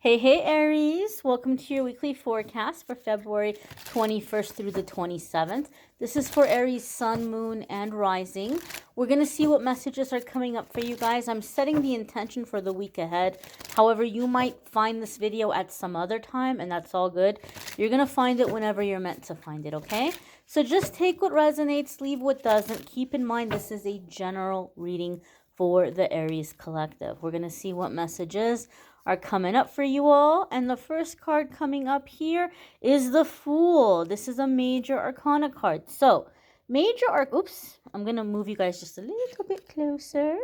Hey, Aries. Welcome to your weekly forecast for February 21st through the 27th. This is for Aries, Sun, Moon, and Rising. We're going to see what messages are coming up for you guys. I'm setting the intention for the week ahead. However, you might find this video at some other time, and that's all good. You're going to find it whenever you're meant to find it, okay? So just take what resonates, leave what doesn't. Keep in mind this is a general reading for the Aries collective. We're going to see what messages are coming up for you all. And the first card coming up here is the Fool. This is a major arcana card. So, oops, I'm going to move you guys just a little bit closer.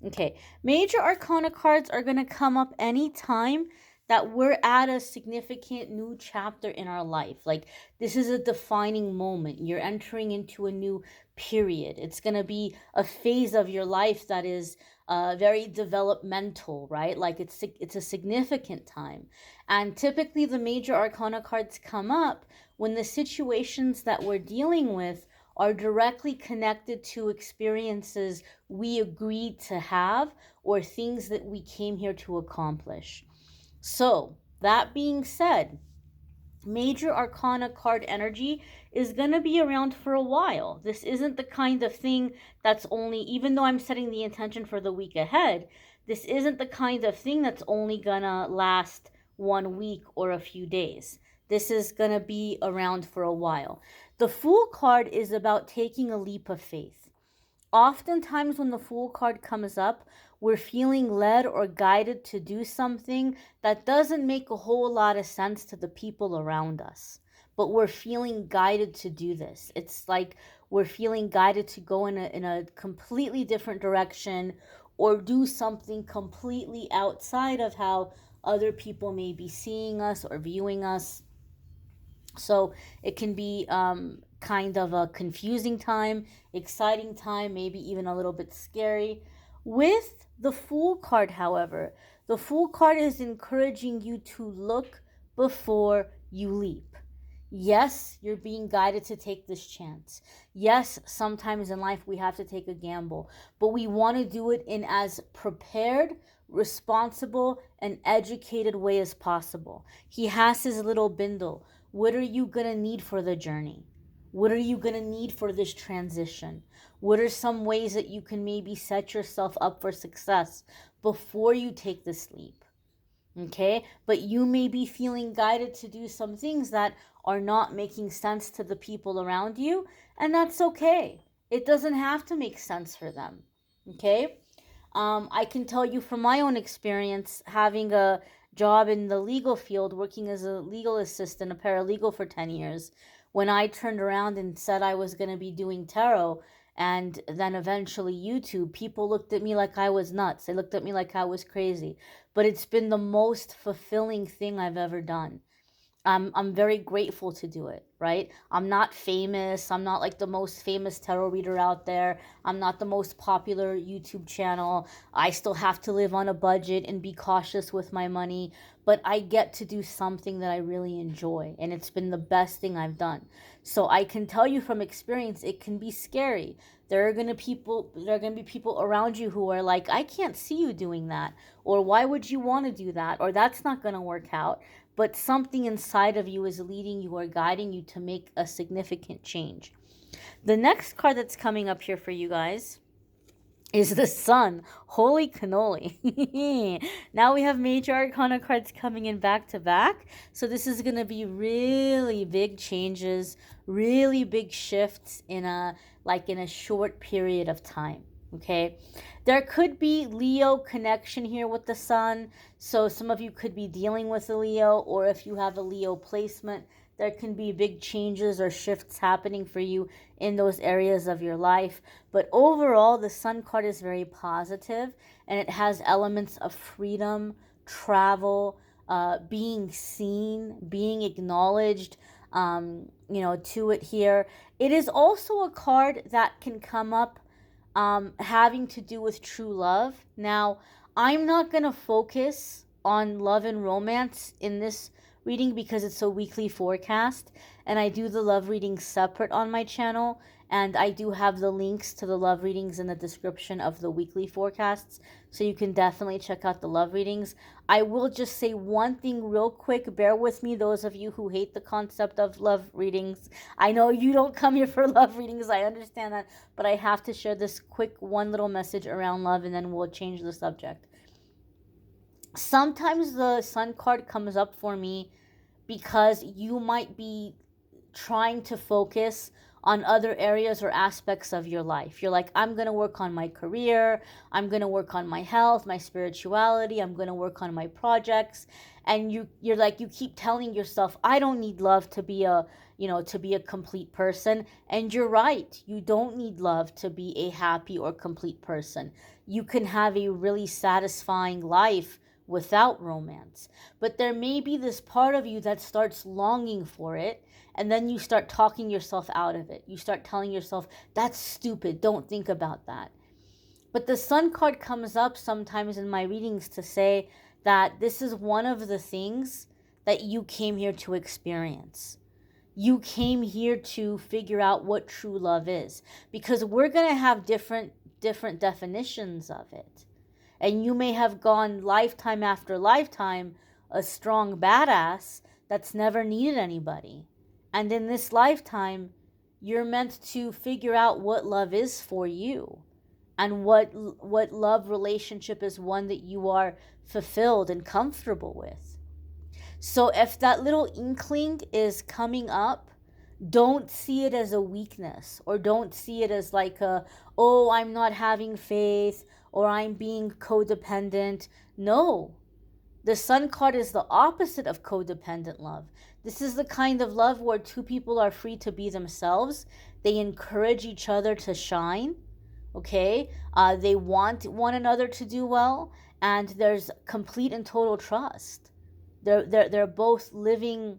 Okay, major arcana cards are going to come up anytime that we're at a significant new chapter in our life. Like, this is a defining moment. You're entering into a new period. It's going to be a phase of your life that is very developmental, right? Like, it's a significant time. And typically the major arcana cards come up when the situations that we're dealing with are directly connected to experiences we agreed to have or things that we came here to accomplish. So, that being said, major arcana card energy is going to be around for a while. This isn't the kind of thing that's only, even though I'm setting the intention for the week ahead, this isn't the kind of thing that's only going to last 1 week or a few days. This is going to be around for a while. The Fool card is about taking a leap of faith. Oftentimes when the Fool card comes up, we're feeling led or guided to do something that doesn't make a whole lot of sense to the people around us. But we're feeling guided to do this. It's like we're feeling guided to go in a completely different direction or do something completely outside of how other people may be seeing us or viewing us. So it can be kind of a confusing time, exciting time, maybe even a little bit scary. With the Fool card, however, the Fool card is encouraging you to look before you leap. Yes, you're being guided to take this chance. Yes, sometimes in life we have to take a gamble, but we want to do it in as prepared, responsible, and educated way as possible. He has his little bindle. What are you going to need for the journey? What are you going to need for this transition? What are some ways that you can maybe set yourself up for success before you take this leap? Okay, but you may be feeling guided to do some things that are not making sense to the people around you, and that's okay. It doesn't have to make sense for them. Okay, I can tell you from my own experience, having a job in the legal field, working as a legal assistant, a paralegal for 10 years, when I turned around and said I was going to be doing tarot and then eventually YouTube, people looked at me like I was nuts. They looked at me like I was crazy. But it's been the most fulfilling thing I've ever done. I'm very grateful to do it, right? I'm not famous. I'm not like the most famous tarot reader out there. I'm not the most popular YouTube channel. I still have to live on a budget and be cautious with my money, but I get to do something that I really enjoy, and it's been the best thing I've done. So I can tell you from experience, it can be scary. There are going to be people around you who are like, I can't see you doing that, or why would you want to do that, or that's not going to work out. But something inside of you is leading you or guiding you to make a significant change. The next card that's coming up here for you guys is the Sun. Holy cannoli. Now we have major arcana cards coming in back to back. So this is going to be really big changes, really big shifts in a short period of time. Okay, there could be Leo connection here with the Sun. So some of you could be dealing with a Leo, or if you have a Leo placement, there can be big changes or shifts happening for you in those areas of your life. But overall, the Sun card is very positive, and it has elements of freedom, travel, being seen, being acknowledged, to it here. It is also a card that can come up having to do with true love. Now, I'm not going to focus on love and romance in this reading because it's a weekly forecast, and I do the love reading separate on my channel, And I do have the links to the love readings in the description of the weekly forecasts, so you can definitely check out the love readings. I will just say one thing real quick. Bear with me, those of you who hate the concept of love readings. I know you don't come here for love readings. I understand that. But I have to share this quick one little message around love, and then we'll change the subject. Sometimes the Sun card comes up for me because you might be trying to focus on other areas or aspects of your life. You're like, I'm going to work on my career. I'm going to work on my health, my spirituality. I'm going to work on my projects. And you're like, you keep telling yourself, I don't need love to be a complete person. And you're right. You don't need love to be a happy or complete person. You can have a really satisfying life without romance. But there may be this part of you that starts longing for it, and then you start talking yourself out of it. You start telling yourself, that's stupid, don't think about that. But the Sun card comes up sometimes in my readings to say that this is one of the things that you came here to experience. You came here to figure out what true love is, because we're going to have different definitions of it. And you may have gone lifetime after lifetime a strong badass that's never needed anybody. And in this lifetime, you're meant to figure out what love is for you, and what love relationship is one that you are fulfilled and comfortable with. So if that little inkling is coming up, don't see it as a weakness, or don't see it as like oh, I'm not having faith, or I'm being codependent. No, the Sun card is the opposite of codependent love. This is the kind of love where two people are free to be themselves. They encourage each other to shine. Okay? They want one another to do well, and there's complete and total trust. They're both living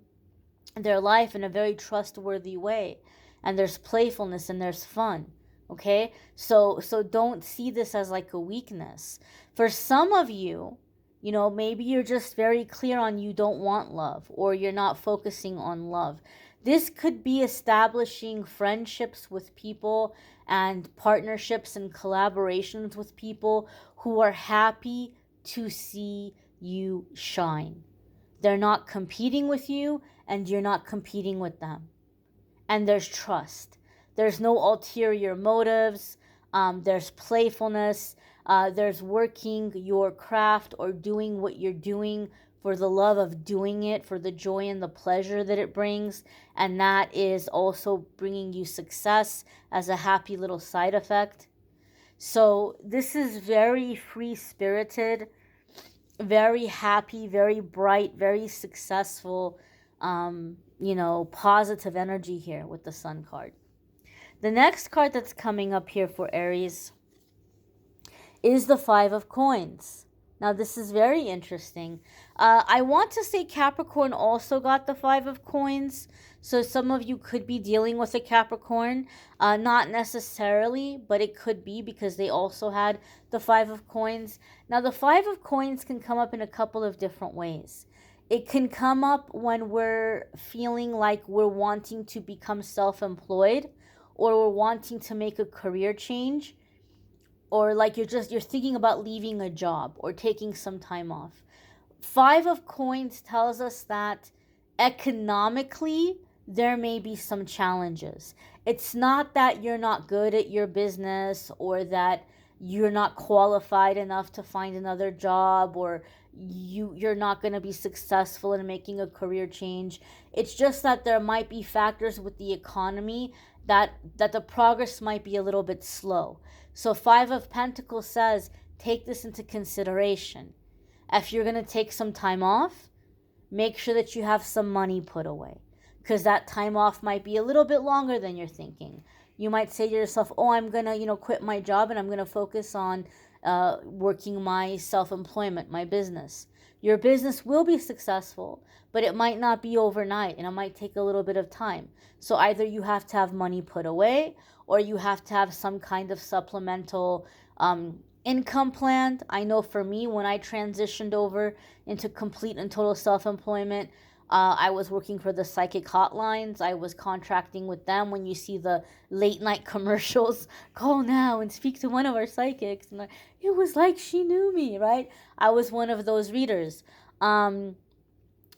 their life in a very trustworthy way, and there's playfulness and there's fun. Okay? So don't see this as like a weakness. For some of you, maybe you're just very clear on you don't want love, or you're not focusing on love. This could be establishing friendships with people and partnerships and collaborations with people who are happy to see you shine. They're not competing with you, and you're not competing with them. And there's trust. There's no ulterior motives. There's playfulness. There's working your craft or doing what you're doing for the love of doing it, for the joy and the pleasure that it brings. And that is also bringing you success as a happy little side effect. So this is very free-spirited, very happy, very bright, very successful, positive energy here with the Sun card. The next card that's coming up here for Aries is the Five of Coins. Now, this is very interesting. I want to say Capricorn also got the Five of Coins. So some of you could be dealing with a Capricorn. Not necessarily, but it could be because they also had the Five of Coins. Now, the Five of Coins can come up in a couple of different ways. It can come up when we're feeling like we're wanting to become self-employed, or we're wanting to make a career change, or like you're thinking about leaving a job or taking some time off. Five of Coins tells us that economically there may be some challenges. It's not that you're not good at your business, or that you're not qualified enough to find another job, or you're not going to be successful in making a career change. It's just that there might be factors with the economy that the progress might be a little bit slow. So Five of Pentacles says, take this into consideration. If you're going to take some time off, make sure that you have some money put away, because that time off might be a little bit longer than you're thinking. You might say to yourself, oh, I'm going to, quit my job, and I'm going to focus on working my self-employment, my business. Your business will be successful, but it might not be overnight, and it might take a little bit of time. So either you have to have money put away, or you have to have some kind of supplemental income planned. I know for me, when I transitioned over into complete and total self-employment, I was working for the psychic hotlines. I was contracting with them. When you see the late night commercials, call now and speak to one of our psychics. And it was like she knew me, right? I was one of those readers. And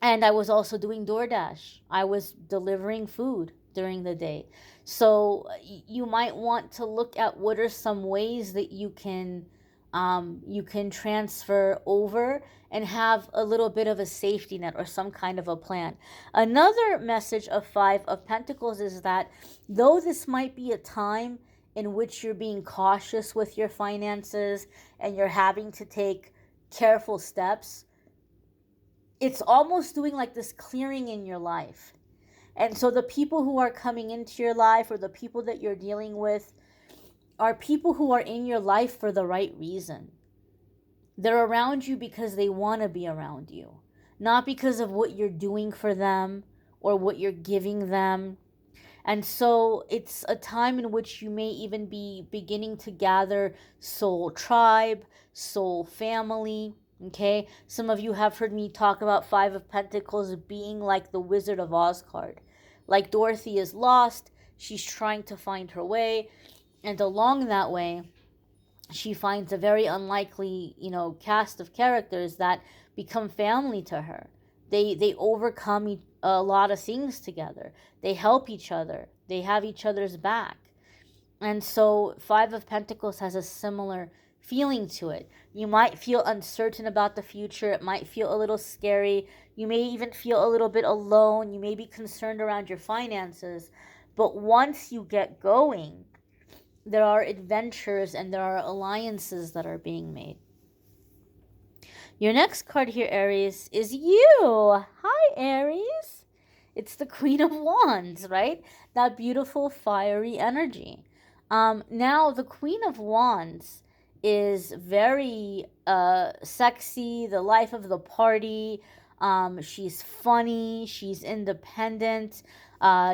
I was also doing DoorDash. I was delivering food during the day. So you might want to look at what are some ways that you can transfer over and have a little bit of a safety net or some kind of a plan. Another message of Five of Pentacles is that though this might be a time in which you're being cautious with your finances and you're having to take careful steps, it's almost doing like this clearing in your life. And so the people who are coming into your life or the people that you're dealing with are people who are in your life for the right reason. They're around you because they want to be around you, not because of what you're doing for them or what you're giving them. And so it's a time in which you may even be beginning to gather soul tribe, soul family. Okay, some of you have heard me talk about Five of Pentacles being like the Wizard of Oz card. Like Dorothy is lost, she's trying to find her way, and along that way, she finds a very unlikely, cast of characters that become family to her. They overcome a lot of things together. They help each other. They have each other's back. And so Five of Pentacles has a similar feeling to it. You might feel uncertain about the future. It might feel a little scary. You may even feel a little bit alone. You may be concerned around your finances. But once you get going, there are adventures and there are alliances that are being made. Your next card here, Aries, is you. Hi, Aries. It's the Queen of Wands, right? That beautiful fiery energy. Now, the Queen of Wands is very sexy, the life of the party. She's funny. She's independent.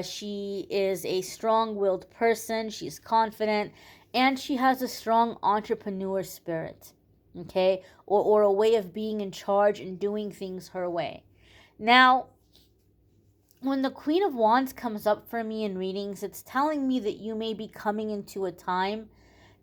She is a strong-willed person. She's confident. And she has a strong entrepreneur spirit, okay? Or a way of being in charge and doing things her way. Now, when the Queen of Wands comes up for me in readings, it's telling me that you may be coming into a time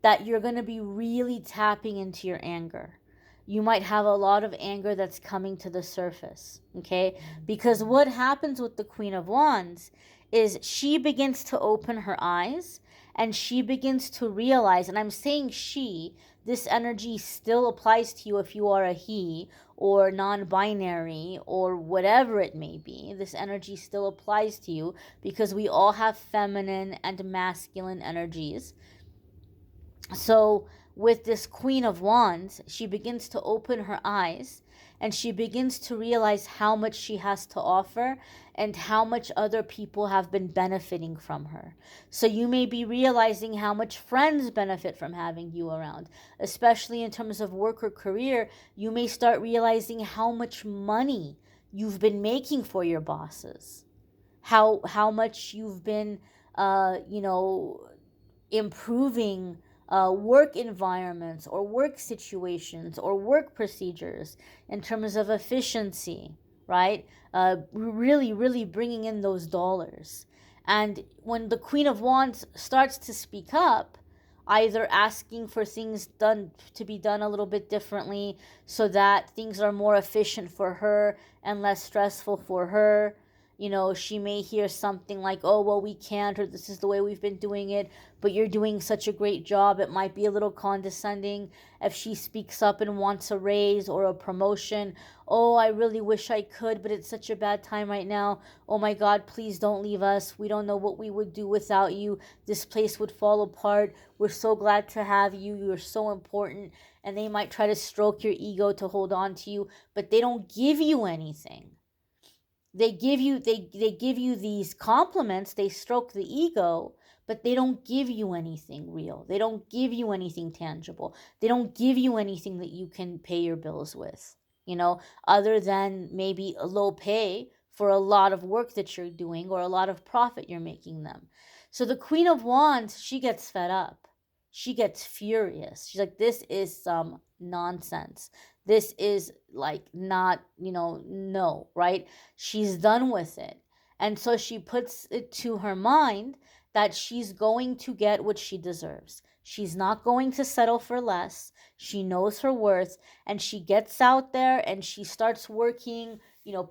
that you're going to be really tapping into your anger. You might have a lot of anger that's coming to the surface, okay? Because what happens with the Queen of Wands is she begins to open her eyes and she begins to realize, and I'm saying she, this energy still applies to you if you are a he or non-binary or whatever it may be. This energy still applies to you because we all have feminine and masculine energies. So with this Queen of Wands, she begins to open her eyes and she begins to realize how much she has to offer and how much other people have been benefiting from her. So you may be realizing how much friends benefit from having you around, especially in terms of work or career. You may start realizing how much money you've been making for your bosses, how much you've been, improving work environments or work situations or work procedures in terms of efficiency, right? Really, really bringing in those dollars. And when the Queen of Wands starts to speak up, either asking for things done to be done a little bit differently so that things are more efficient for her and less stressful for her. She may hear something like, oh, well, we can't, or this is the way we've been doing it, but you're doing such a great job. It might be a little condescending if she speaks up and wants a raise or a promotion. Oh, I really wish I could, but it's such a bad time right now. Oh my God, please don't leave us. We don't know what we would do without you. This place would fall apart. We're so glad to have you. You're so important. And they might try to stroke your ego to hold on to you, but they don't give you anything. They give you these compliments, they stroke the ego, but they don't give you anything real. They don't give you anything tangible. They don't give you anything that you can pay your bills with, other than maybe a low pay for a lot of work that you're doing or a lot of profit you're making them. So the Queen of Wands, she gets fed up. She gets furious. She's like, this is some nonsense. This is like not, no, right? She's done with it. And so she puts it to her mind that she's going to get what she deserves. She's not going to settle for less. She knows her worth, and she gets out there and she starts working,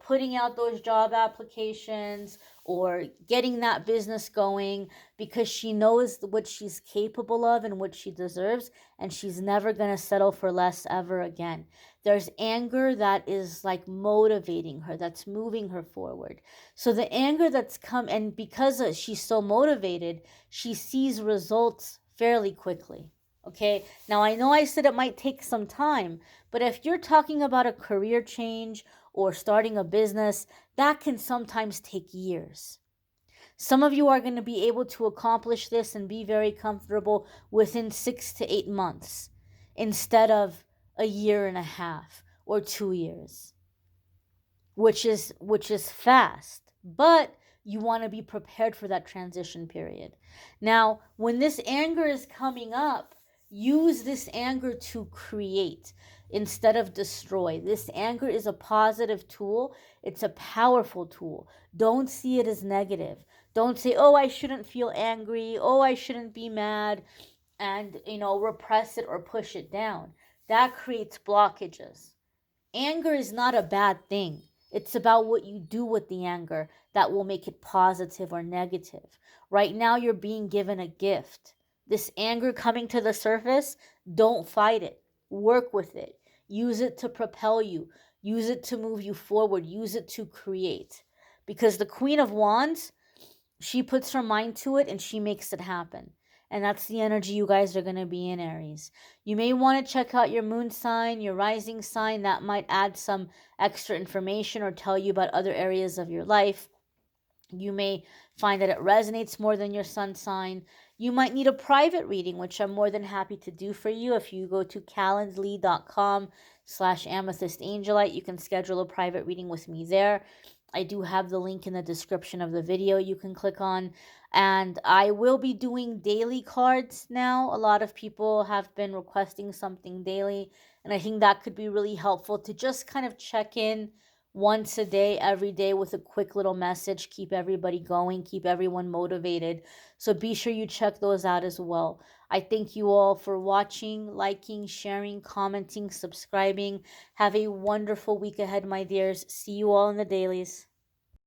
putting out those job applications or getting that business going, because she knows what she's capable of and what she deserves, and she's never going to settle for less ever again. There's anger that is like motivating her, that's moving her forward. So the anger that's come, and because she's so motivated, she sees results fairly quickly. Okay, now I know I said it might take some time, but if you're talking about a career change or starting a business, that can sometimes take years. Some of you are going to be able to accomplish this and be very comfortable within 6 to 8 months instead of a year and a half or 2 years, which is fast, but you want to be prepared for that transition period. Now, when this anger is coming up, use this anger to create instead of destroy. This anger is a positive tool. It's a powerful tool. Don't see it as negative. Don't say, "Oh, I shouldn't feel angry. Oh, I shouldn't be mad," and, repress it or push it down. That creates blockages. Anger is not a bad thing. It's about what you do with the anger that will make it positive or negative. Right now, you're being given a gift. This anger coming to the surface, don't fight it. Work with it. Use it to propel you. Use it to move you forward. Use it to create. Because the Queen of Wands, she puts her mind to it and she makes it happen. And that's the energy you guys are going to be in, Aries. You may want to check out your moon sign, your rising sign. That might add some extra information or tell you about other areas of your life. You may find that it resonates more than your sun sign. You might need a private reading, which I'm more than happy to do for you. If you go to calendly.com/amethystangelite, you can schedule a private reading with me there. I do have the link in the description of the video you can click on. And I will be doing daily cards now. A lot of people have been requesting something daily, and I think that could be really helpful to just kind of check in once a day, every day, with a quick little message. Keep everybody going, keep everyone motivated. So be sure you check those out as well. I thank you all for watching, liking, sharing, commenting, subscribing. Have a wonderful week ahead, my dears. See you all in the dailies.